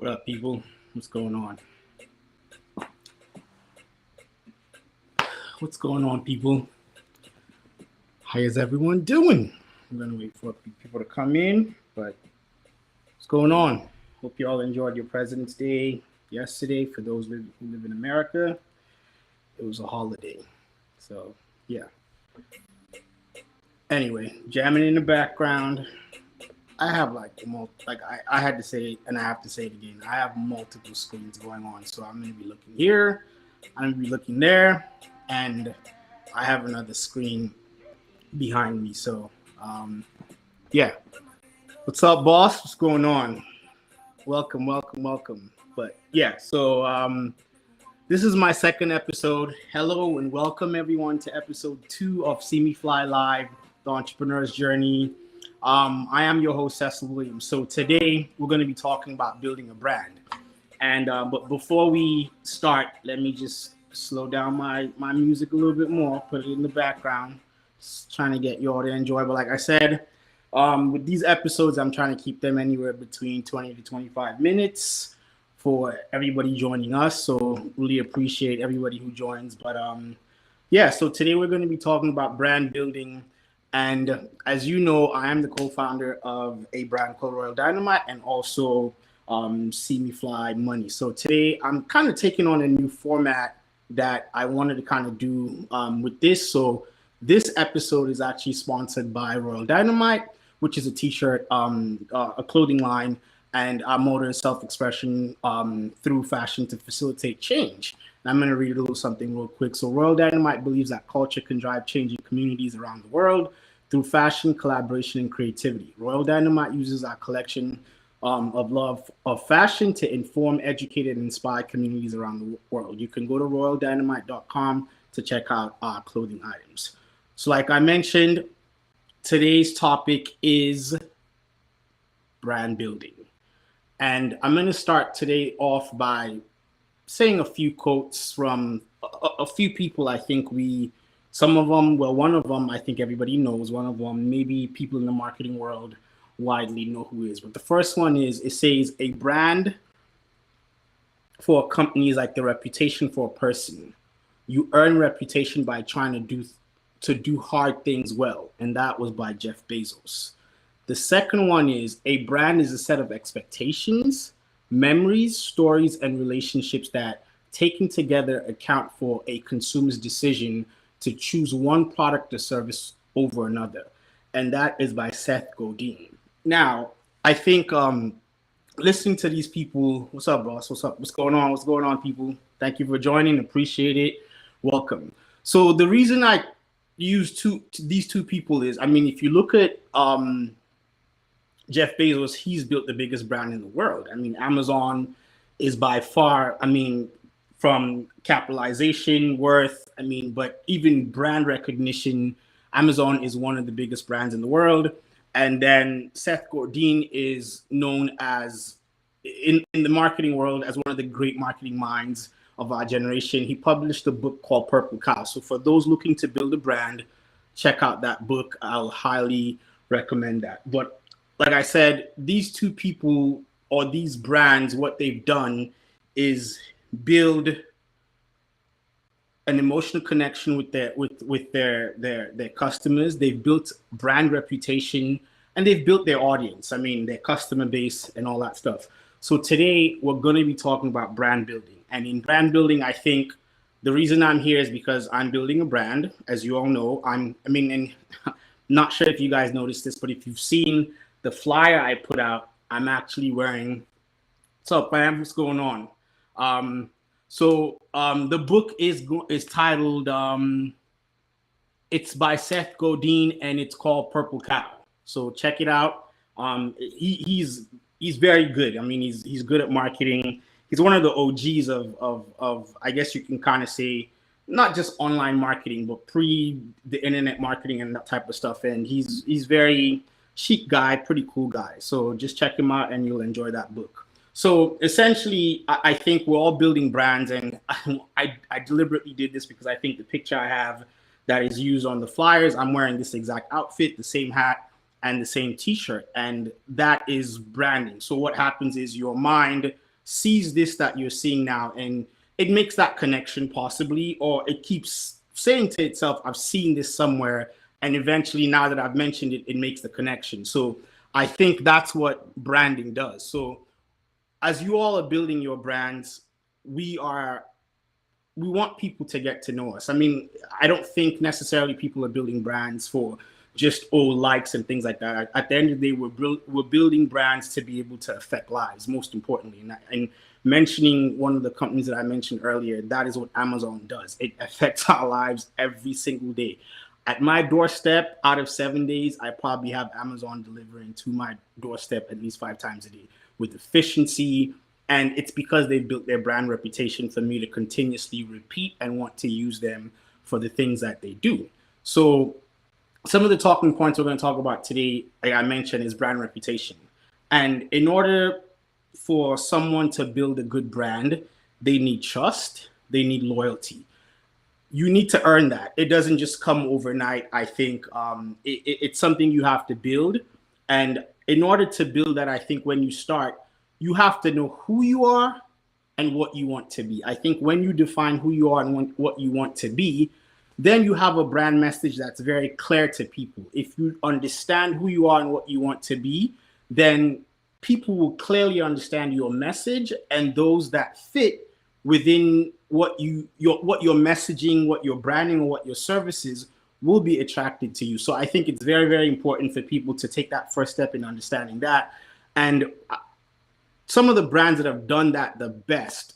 What up, people? What's going on? What's going on, people? How is everyone doing? I'm gonna wait for people to come in, but what's going on? Hope you all enjoyed your President's Day yesterday. For those who live in America, it was a holiday. So, yeah. Anyway, jamming in the background. I have I had to say it and I have to say it again. I have multiple screens going on. So I'm gonna be looking here, I'm gonna be looking there, and I have another screen behind me. So yeah. What's up, boss? What's going on? Welcome, welcome, welcome. But yeah, so this is my second episode. Hello and welcome everyone to episode 2 of Cimifly Live, the entrepreneur's journey. I am your host, Cecil Williams. So today we're going to be talking about building a brand. And but before we start, let me just slow down my music a little bit more, put it in the background, just trying to get you all to enjoy. But like I said, with these episodes, I'm trying to keep them anywhere between 20 to 25 minutes for everybody joining us. So really appreciate everybody who joins. But yeah, so today we're going to be talking about brand building. And as you know, I am the co-founder of a brand called Royal Dynamite and also Cimifly Money. So today I'm kind of taking on a new format that I wanted to kind of do with this. So this episode is actually sponsored by Royal Dynamite, which is a t-shirt, a clothing line, and our motto and self-expression through fashion to facilitate change. And I'm going to read a little something real quick. So Royal Dynamite believes that culture can drive change in communities around the world through fashion, collaboration, and creativity. Royal Dynamite uses our collection of love of fashion to inform, educate, and inspire communities around the world. You can go to royaldynamite.com to check out our clothing items. So like I mentioned, today's topic is brand building. And I'm going to start today off by saying a few quotes from a few people. I think some of them, well, one of them I think everybody knows, one of them maybe people in the marketing world widely know who is. But the first one is, it says, a brand for a company is like the reputation for a person. You earn reputation by trying to do hard things well. And that was by Jeff Bezos. The second one is, a brand is a set of expectations, memories, stories, and relationships that, taken together, account for a consumer's decision to choose one product or service over another. And that is by Seth Godin. Now, I think listening to these people, what's up, boss? What's up? What's going on? What's going on, people? Thank you for joining. Appreciate it. Welcome. So the reason I use these two people is, I mean, if you look at Jeff Bezos, he's built the biggest brand in the world. I mean, Amazon is by far, I mean, from capitalization, worth, I mean, but even brand recognition, Amazon is one of the biggest brands in the world. And then Seth Godin is known as, in the marketing world, as one of the great marketing minds of our generation. He published a book called Purple Cow. So for those looking to build a brand, check out that book. I'll highly recommend that. But like I said, these two people or these brands, what they've done is build an emotional connection with their customers. They've built brand reputation and they've built their audience. I mean, their customer base and all that stuff. So today we're going to be talking about brand building. And in brand building, I think the reason I'm here is because I'm building a brand. As you all know, and not sure if you guys noticed this, but if you've seen the flyer I put out, I'm actually wearing. What's up, fam? What's going on? So the book is titled, it's by Seth Godin and it's called Purple Cow. So check it out. He's very good. I mean, he's good at marketing. He's one of the OGs of I guess you can kind of say, not just online marketing, but pre the internet marketing and that type of stuff. And he's very chic guy, pretty cool guy. So just check him out and you'll enjoy that book. So essentially, I think we're all building brands, and I deliberately did this because I think the picture I have that is used on the flyers, I'm wearing this exact outfit, the same hat, and the same t-shirt, and that is branding. So what happens is your mind sees this that you're seeing now, and it makes that connection possibly, or it keeps saying to itself, I've seen this somewhere, and eventually now that I've mentioned it, it makes the connection. So I think that's what branding does. So as you all are building your brands, we are we want people to get to know us. I mean, I don't think necessarily people are building brands for just likes and things like that. At the end of the day, we're building brands to be able to affect lives, most importantly. And mentioning one of the companies that I mentioned earlier, that is what Amazon does. It affects our lives every single day. At my doorstep, out of 7 days, I probably have Amazon delivering to my doorstep at least 5 times a day with efficiency. And it's because they've built their brand reputation for me to continuously repeat and want to use them for the things that they do. So some of the talking points we're going to talk about today, like I mentioned, is brand reputation. And in order for someone to build a good brand, they need trust, they need loyalty. You need to earn that. It doesn't just come overnight. I think it's something you have to build. And in order to build that, I think when you start, you have to know who you are and what you want to be. I think when you define who you are and what you want to be, then you have a brand message that's very clear to people. If you understand who you are and what you want to be, then people will clearly understand your message, and those that fit within what your messaging, what your branding, or what your services will be attracted to you. So I think it's very, very important for people to take that first step in understanding that. And some of the brands that have done that the best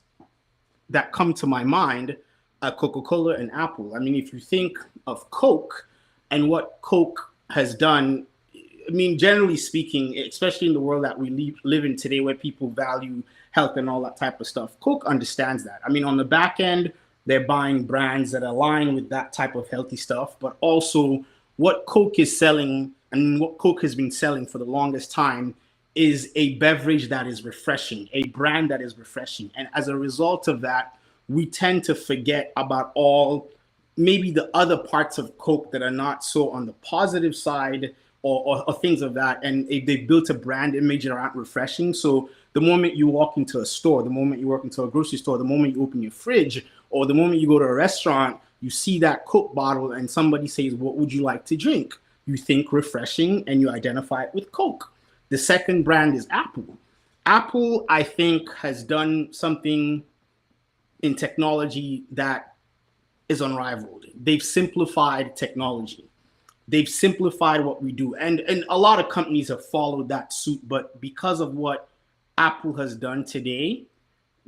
that come to my mind are Coca-Cola and Apple. I mean, if you think of Coke and what Coke has done, I mean, generally speaking, especially in the world that we live in today, where people value health and all that type of stuff, Coke understands that. I mean, on the back end, they're buying brands that align with that type of healthy stuff, but also what Coke is selling and what Coke has been selling for the longest time is a beverage that is refreshing, a brand that is refreshing. And as a result of that, we tend to forget about all maybe the other parts of Coke that are not so on the positive side, or things of that. And they built a brand image that aren't refreshing. So the moment you walk into a store, the moment you walk into a grocery store, the moment you open your fridge, or the moment you go to a restaurant, you see that Coke bottle and somebody says, what would you like to drink? You think refreshing and you identify it with Coke. The second brand is Apple. Apple, I think, has done something in technology that is unrivaled. They've simplified technology. They've simplified what we do. And a lot of companies have followed that suit. But because of what Apple has done today,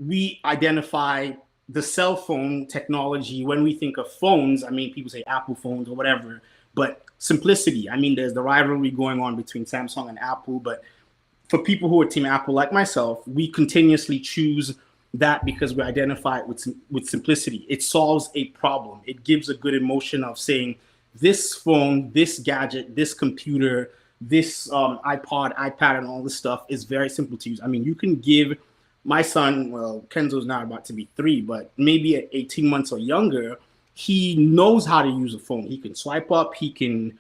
we identify the cell phone technology. When we think of phones, I mean, people say Apple phones or whatever, but simplicity. I mean, there's the rivalry going on between Samsung and Apple. But for people who are Team Apple like myself, we continuously choose that because we identify it with simplicity. It solves a problem. It gives a good emotion of saying, this phone, this gadget, this computer, this iPod, iPad, and all this stuff is very simple to use. I mean, you can give my son, well, Kenzo's now about to be 3, but maybe at 18 months or younger, he knows how to use a phone. He can swipe up, he can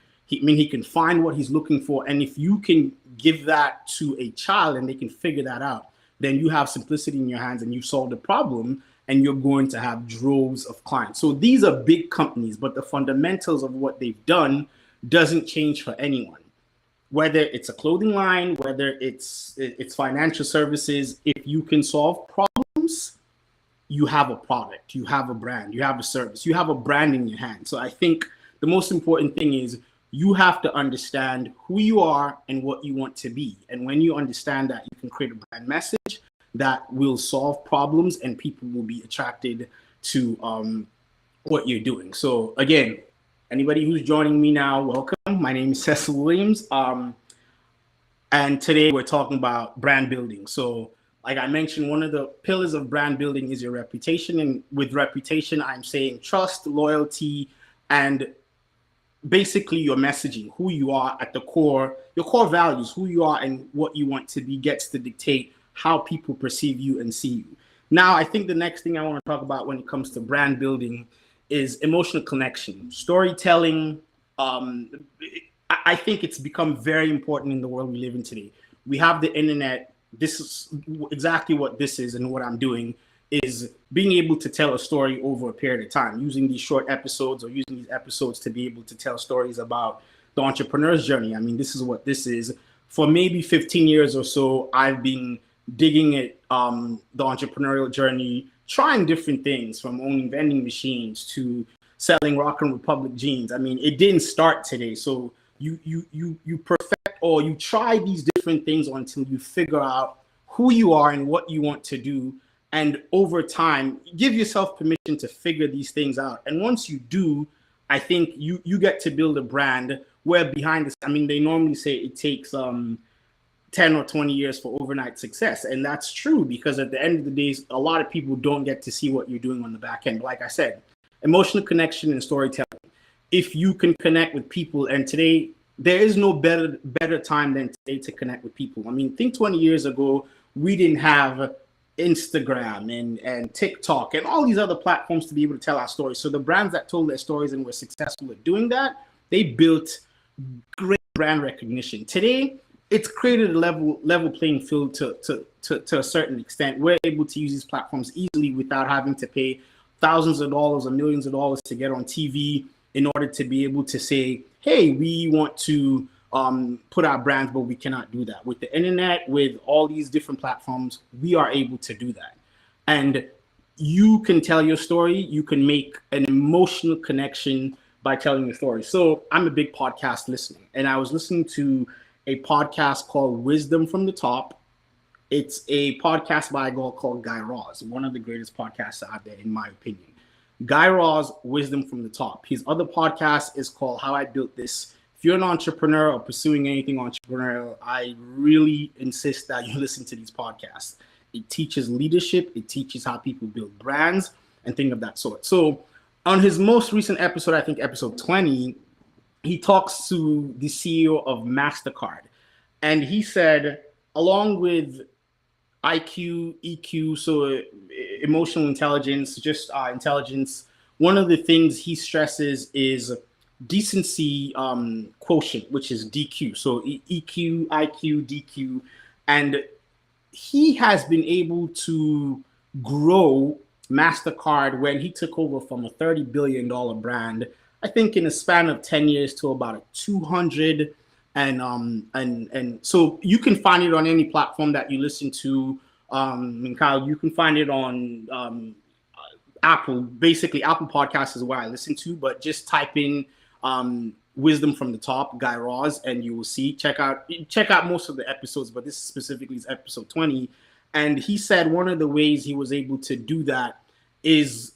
find what he's looking for. And if you can give that to a child and they can figure that out, then you have simplicity in your hands and you've solved the problem, and you're going to have droves of clients. So these are big companies, but the fundamentals of what they've done doesn't change for anyone. Whether it's a clothing line, whether it's financial services, if you can solve problems, you have a product, you have a brand, you have a service, you have a brand in your hand. So I think the most important thing is you have to understand who you are and what you want to be. And when you understand that, you can create a brand message that will solve problems, and people will be attracted to what you're doing. So again, anybody who's joining me now, welcome. My name is Cecil Williams. And today we're talking about brand building. So like I mentioned, one of the pillars of brand building is your reputation. And with reputation, I'm saying trust, loyalty, and basically your messaging, who you are at the core, your core values, who you are and what you want to be gets to dictate how people perceive you and see you. Now, I think the next thing I want to talk about when it comes to brand building is emotional connection, storytelling. I think it's become very important in the world we live in today. We have the internet. this is exactly what this is, and what I'm doing is being able to tell a story over a period of time, using these short episodes or using these episodes to be able to tell stories about the entrepreneur's journey. I mean, this is what this is. For maybe 15 years or so, I've been digging at the entrepreneurial journey, trying different things, from owning vending machines to selling Rock and Republic jeans. I mean, it didn't start today. So you perfect, or you try these different things until you figure out who you are and what you want to do. And over time, give yourself permission to figure these things out. And once you do, I think you get to build a brand where behind this, I mean, they normally say it takes 10 or 20 years for overnight success. And that's true, because at the end of the day, a lot of people don't get to see what you're doing on the back end. Like I said, emotional connection and storytelling. If you can connect with people, and today, there is no better time than today to connect with people. I mean, think 20 years ago, we didn't have Instagram and TikTok and all these other platforms to be able to tell our stories. So the brands that told their stories and were successful at doing that, they built great brand recognition. Today, it's created a level playing field to a certain extent. We're able to use these platforms easily without having to pay thousands of dollars or millions of dollars to get on TV in order to be able to say, hey, we want to put our brands, but we cannot do that. With the internet, with all these different platforms, we are able to do that. And you can tell your story. You can make an emotional connection by telling your story. So I'm a big podcast listener, and I was listening to a podcast called Wisdom from the Top. It's a podcast by a guy called Guy Raz, one of the greatest podcasts out there, in my opinion. Guy Raz, Wisdom from the Top. His other podcast is called How I Built This. If you're an entrepreneur or pursuing anything entrepreneurial, I really insist that you listen to these podcasts. It teaches leadership. It teaches how people build brands and things of that sort. So on his most recent episode, I think episode 20, he talks to the CEO of MasterCard. And he said, along with IQ, EQ, so emotional intelligence, just intelligence, one of the things he stresses is decency quotient, which is DQ. So EQ, IQ, DQ. And he has been able to grow MasterCard when he took over from a $30 billion brand, I think in a span of 10 years to about a 200. And so you can find it on any platform that you listen to. Kyle, you can find it on Apple. Basically, Apple Podcasts is where I listen to, but just type in Wisdom from the Top, Guy Raz, and you will see. Check out most of the episodes, but this specifically is episode 20. And he said one of the ways he was able to do that is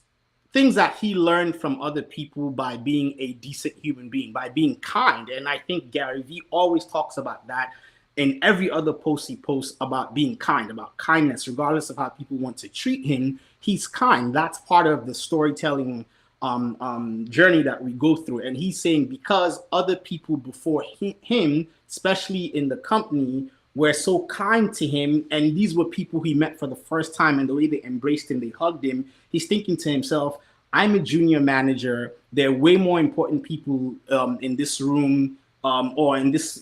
things that he learned from other people by being a decent human being, by being kind. And I think Gary Vee always talks about that in every other post he posts, about being kind, about kindness, regardless of how people want to treat him. He's kind. That's part of the storytelling journey that we go through. And he's saying because other people before him, especially in the company, were so kind to him, and these were people he met for the first time, and the way they embraced him, they hugged him, he's thinking to himself, I'm a junior manager. There are way more important people in this room or in this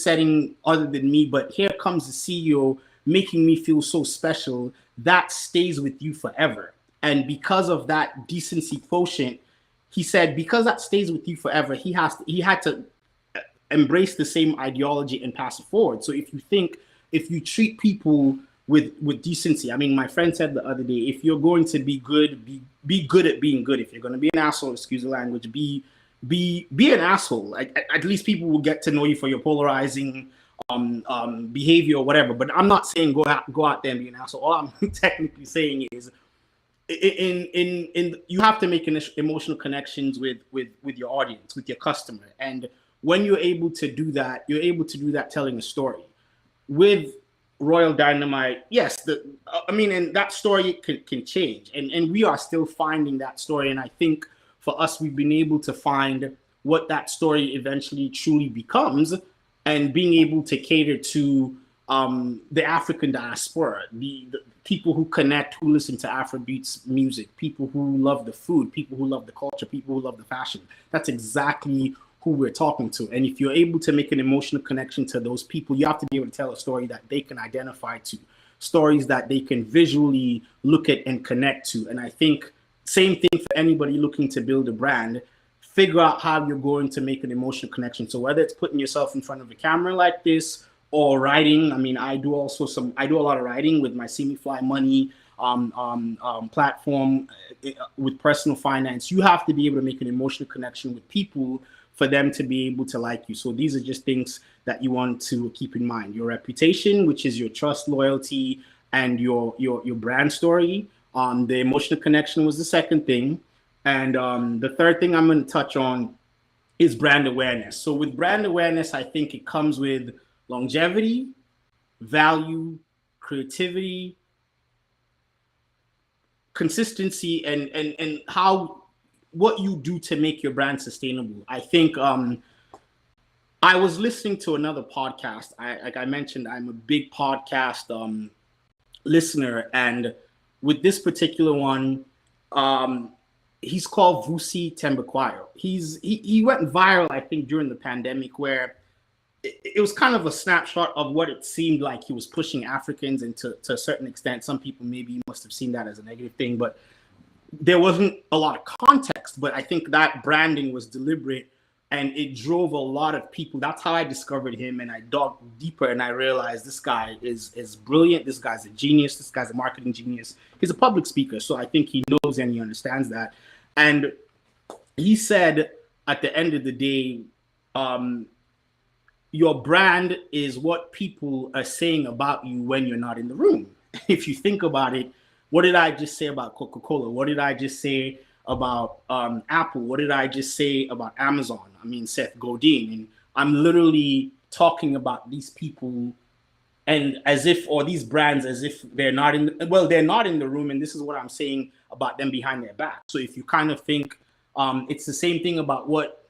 setting other than me. But here comes the CEO making me feel so special. That stays with you forever. And because of that decency quotient, he said, because that stays with you forever, he had to embrace the same ideology and pass it forward. So if you treat people with decency, I mean, my friend said the other day, if you're going to be good, be good at being good. If you're going to be an asshole, excuse the language, be an asshole. Like at least people will get to know you for your polarizing behavior or whatever. But I'm not saying go out there and be an asshole. All I'm technically saying is in you have to make emotional connections with your audience, with your customer. And when you're able to do that, telling a story. With Royal Dynamite, yes, and that story can change. And we are still finding that story. And I think for us, we've been able to find what that story eventually truly becomes, and being able to cater to the African diaspora, the people who connect, who listen to Afrobeats music, people who love the food, people who love the culture, people who love the fashion. That's exactly who we're talking to. And if you're able to make an emotional connection to those people, you have to be able to tell a story that they can identify to, stories that they can visually look at and connect to. And I think same thing for anybody looking to build a brand. Figure out how you're going to make an emotional connection. So whether it's putting yourself in front of a camera like this or writing, I mean, I do a lot of writing with my Cimifly money platform with personal finance. You have to be able to make an emotional connection with people for them to be able to like you. So these are just things that you want to keep in mind. Your reputation, which is your trust, loyalty, and your brand story. The emotional connection was the second thing. And the third thing I'm going to touch on is brand awareness. So with brand awareness, I think it comes with longevity, value, creativity, consistency, and what you do to make your brand sustainable. I think I was listening to another podcast. Like I mentioned, I'm a big podcast listener, and with this particular one, he's called Vusi Tembakwayo. He went viral, I think, during the pandemic, where it was kind of a snapshot of what it seemed like he was pushing Africans, and to a certain extent, some people maybe must have seen that as a negative thing, but there wasn't a lot of context. But I think that branding was deliberate, and it drove a lot of people. That's how I discovered him, and I dug deeper, and I realized this guy is brilliant. This guy's a genius. This guy's a marketing genius. He's a public speaker, so I think he knows and he understands that. And he said, at the end of the day, your brand is what people are saying about you when you're not in the room. If you think about it, what did I just say about Coca-Cola? What did I just say about Apple? What did I just say about Amazon? I mean, Seth Godin. And I'm literally talking about these people and these brands as if they're not in the room. And this is what I'm saying about them behind their back. So if you kind of think it's the same thing about what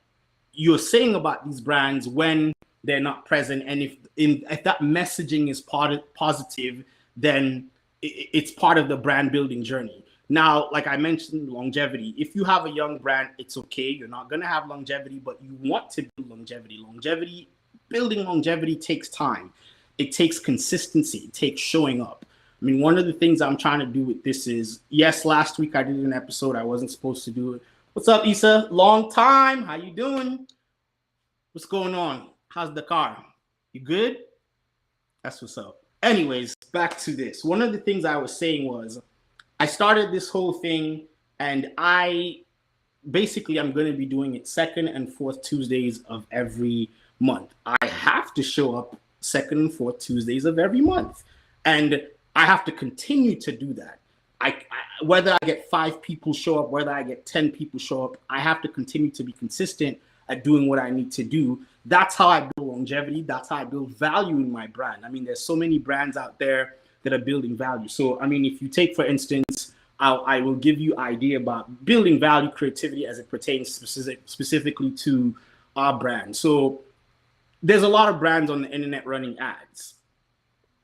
you're saying about these brands when they're not present. And if that messaging is positive, then it's part of the brand building journey. Now, like I mentioned, longevity. If you have a young brand, it's okay. You're not going to have longevity, but you want to build longevity. Building longevity takes time. It takes consistency. It takes showing up. I mean, one of the things I'm trying to do with this is, yes, last week I did an episode. I wasn't supposed to do it. What's up, Issa? Long time. How you doing? What's going on? How's the car? You good? That's what's up. Anyways, back to this. One of the things I was saying was I started this whole thing, and I'm going to be doing it second and fourth Tuesdays of every month. I have to show up second and fourth Tuesdays of every month, and I have to continue to do that. Whether I get 5 people show up, whether I get 10 people show up, I have to continue to be consistent at doing what I need to do. That's how I build longevity. That's how I build value in my brand. I mean, there's so many brands out there that are building value. So, I mean, if you take, for instance, I will give you idea about building value, creativity as it pertains specifically to our brand. So there's a lot of brands on the internet running ads.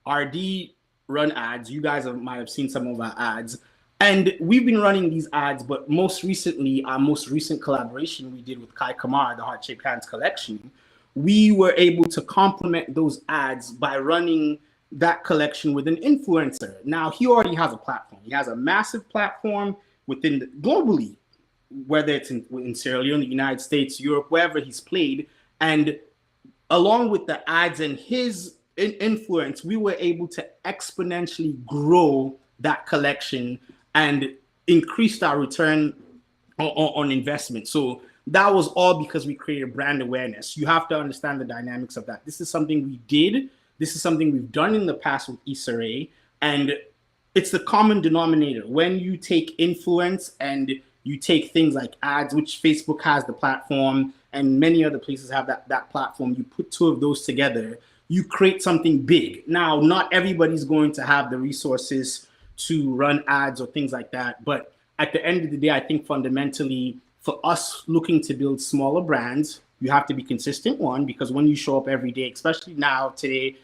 RD run ads. You guys might have seen some of our ads. And we've been running these ads, but most recently, our most recent collaboration we did with Kai Kamara, the Heart Shaped Hands collection, we were able to complement those ads by running that collection with an influencer. Now, he already has a platform. He has a massive platform globally, whether it's in Sierra Leone, the United States, Europe, wherever he's played. And along with the ads and his influence, we were able to exponentially grow that collection and increased our return on investment. So that was all because we created brand awareness. You have to understand the dynamics of that. This is something we did. This is something we've done in the past with Issa Rae, and it's the common denominator. When you take influence and you take things like ads, which Facebook has the platform and many other places have that platform, you put 2 of those together, you create something big. Now, not everybody's going to have the resources to run ads or things like that. But at the end of the day, I think fundamentally for us looking to build smaller brands, you have to be consistent, one, because when you show up every day, especially now today,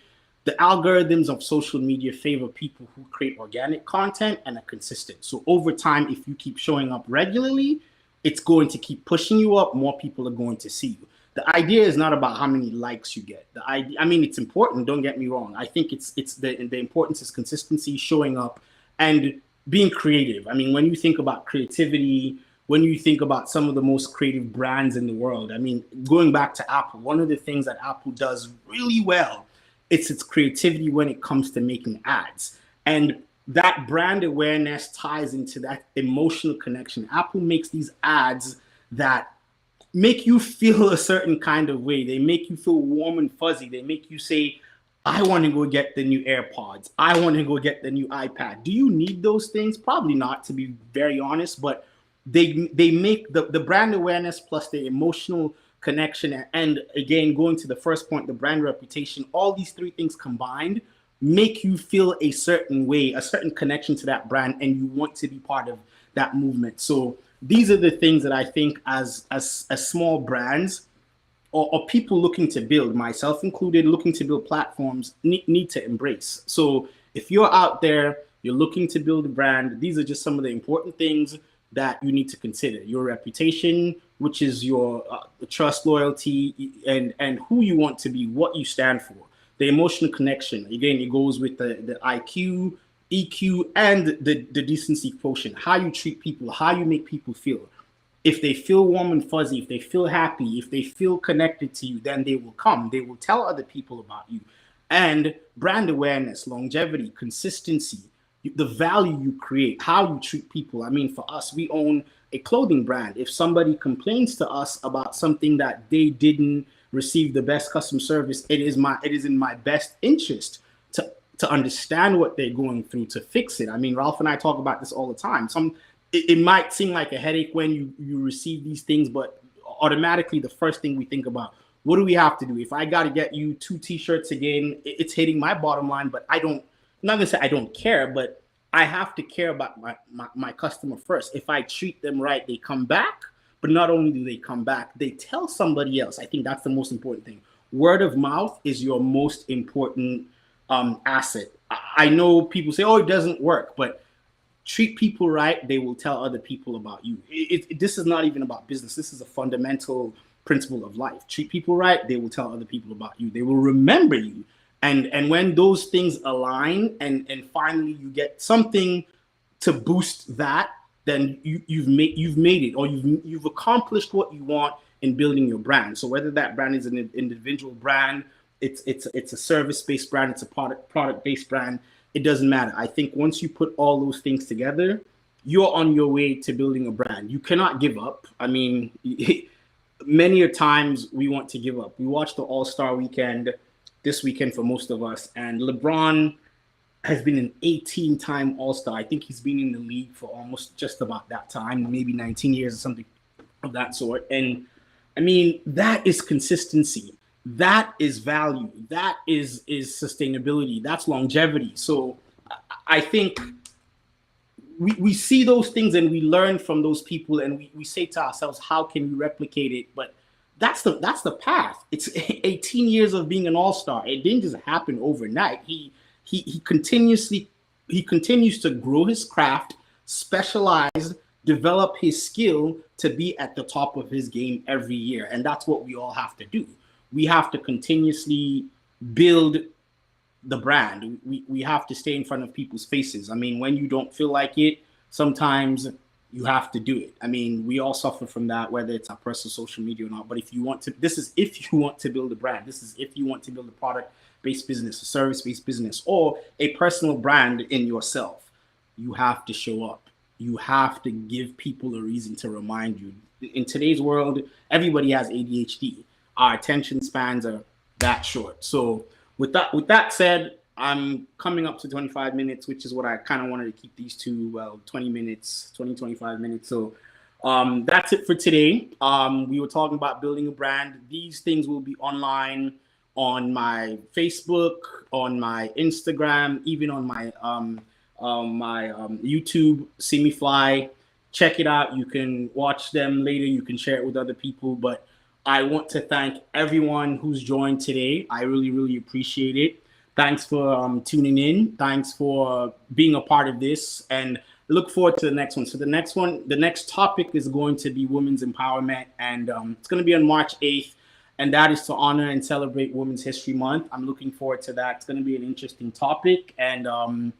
the algorithms of social media favor people who create organic content and are consistent. So over time, if you keep showing up regularly, it's going to keep pushing you up. More people are going to see you. the idea is not about how many likes you get. The idea, I mean, it's important. Don't get me wrong. I think it's the importance is consistency, showing up, and being creative. I mean, when you think about creativity, when you think about some of the most creative brands in the world, I mean, going back to Apple, one of the things that Apple does really well, it's its creativity when it comes to making ads. And that brand awareness ties into that emotional connection. Apple makes these ads that make you feel a certain kind of way. They make you feel warm and fuzzy. They make you say, I want to go get the new AirPods. I want to go get the new iPad. Do you need those things? Probably not, to be very honest, but they make the brand awareness plus the emotional connection, and again, going to the first point, the brand reputation, all these three things combined make you feel a certain way, a certain connection to that brand, and you want to be part of that movement. So these are the things that I think as small brands or people looking to build, myself included, looking to build platforms, need to embrace. So if you're out there, you're looking to build a brand, these are just some of the important things that you need to consider. Your reputation, which is your trust, loyalty, and who you want to be, what you stand for. The emotional connection, again, it goes with the IQ, EQ, and the decency quotient, how you treat people, how you make people feel. If they feel warm and fuzzy, if they feel happy, if they feel connected to you, then they will come. They will tell other people about you. And brand awareness, longevity, consistency, the value you create, how you treat people. I mean, for us, we own a clothing brand. If somebody complains to us about something that they didn't receive the best customer service, it is in my best interest to understand what they're going through, to fix it. I mean, Ralph and I talk about this all the time. It might seem like a headache when you receive these things, but automatically the first thing we think about, what do we have to do? If I got to get you 2 t-shirts again, it's hitting my bottom line, but I'm not gonna say I don't care, but I have to care about my customer first. If I treat them right, they come back, but not only do they come back, they tell somebody else. I think that's the most important thing. Word of mouth is your most important asset. I know people say, oh, it doesn't work, but treat people right, they will tell other people about you. This is not even about business. This is a fundamental principle of life. Treat people right, they will tell other people about you. They will remember you. And when those things align and finally you get something to boost that, then you've made it, or you've accomplished what you want in building your brand. So whether that brand is an individual brand, it's a service-based brand, it's a product-based brand, it doesn't matter. I think once you put all those things together, you're on your way to building a brand. You cannot give up. I mean, many a times we want to give up. We watched the All-Star weekend this weekend for most of us, and LeBron has been an 18-time All-Star. I think he's been in the league for almost just about that time, maybe 19 years or something of that sort. And I mean, that is consistency. That is value. That is sustainability. That's longevity. So I think we see those things and we learn from those people, and we say to ourselves, how can we replicate it? But that's the path. It's 18 years of being an all-star. It didn't just happen overnight. He continues to grow his craft, specialize, develop his skill to be at the top of his game every year. And that's what we all have to do. We have to continuously build the brand. We have to stay in front of people's faces. I mean, when you don't feel like it, sometimes you have to do it. I mean, we all suffer from that, whether it's our personal social media or not. But if you want to build a brand. This is if you want to build a product-based business, a service-based business, or a personal brand in yourself. You have to show up. You have to give people a reason to remind you. In today's world, everybody has ADHD. Our attention spans are that short. So with that said, I'm coming up to 25 minutes, which is what I kind of wanted to keep these to 20 minutes, 25 minutes. So that's it for today. We were talking about building a brand. These things will be online on my Facebook, on my Instagram, even on my YouTube, Cimifly. Check it out. You can watch them later. You can share it with other people. But I want to thank everyone who's joined today. I really, really appreciate it. Thanks for tuning in. Thanks for being a part of this, and look forward to the next one. So the next topic is going to be women's empowerment, and it's going to be on March 8th. and that is to honor and celebrate Women's History Month. I'm looking forward to that. It's going to be an interesting topic, and I'm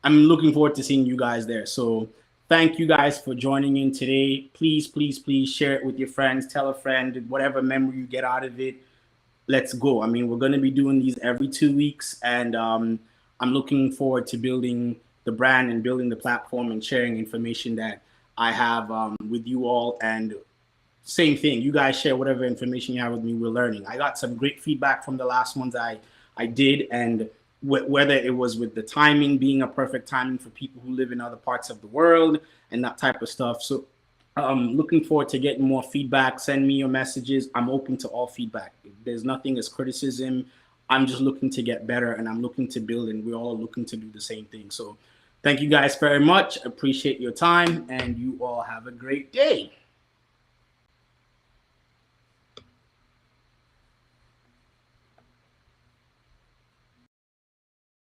looking forward to seeing you guys there. So thank you guys for joining in today. Please, please, please share it with your friends. Tell a friend, whatever memory you get out of it. Let's go. I mean, we're going to be doing these every 2 weeks, and I'm looking forward to building the brand and building the platform and sharing information that I have with you all. And same thing, you guys share whatever information you have with me. We're learning. I got some great feedback from the last ones I did, and whether it was with the timing being a perfect timing for people who live in other parts of the world and that type of stuff. So looking forward to getting more feedback. Send me your messages. I'm open to all feedback. There's nothing as criticism. I'm just looking to get better, and I'm looking to build, and we're all looking to do the same thing. So thank you guys very much. Appreciate your time, and you all have a great day.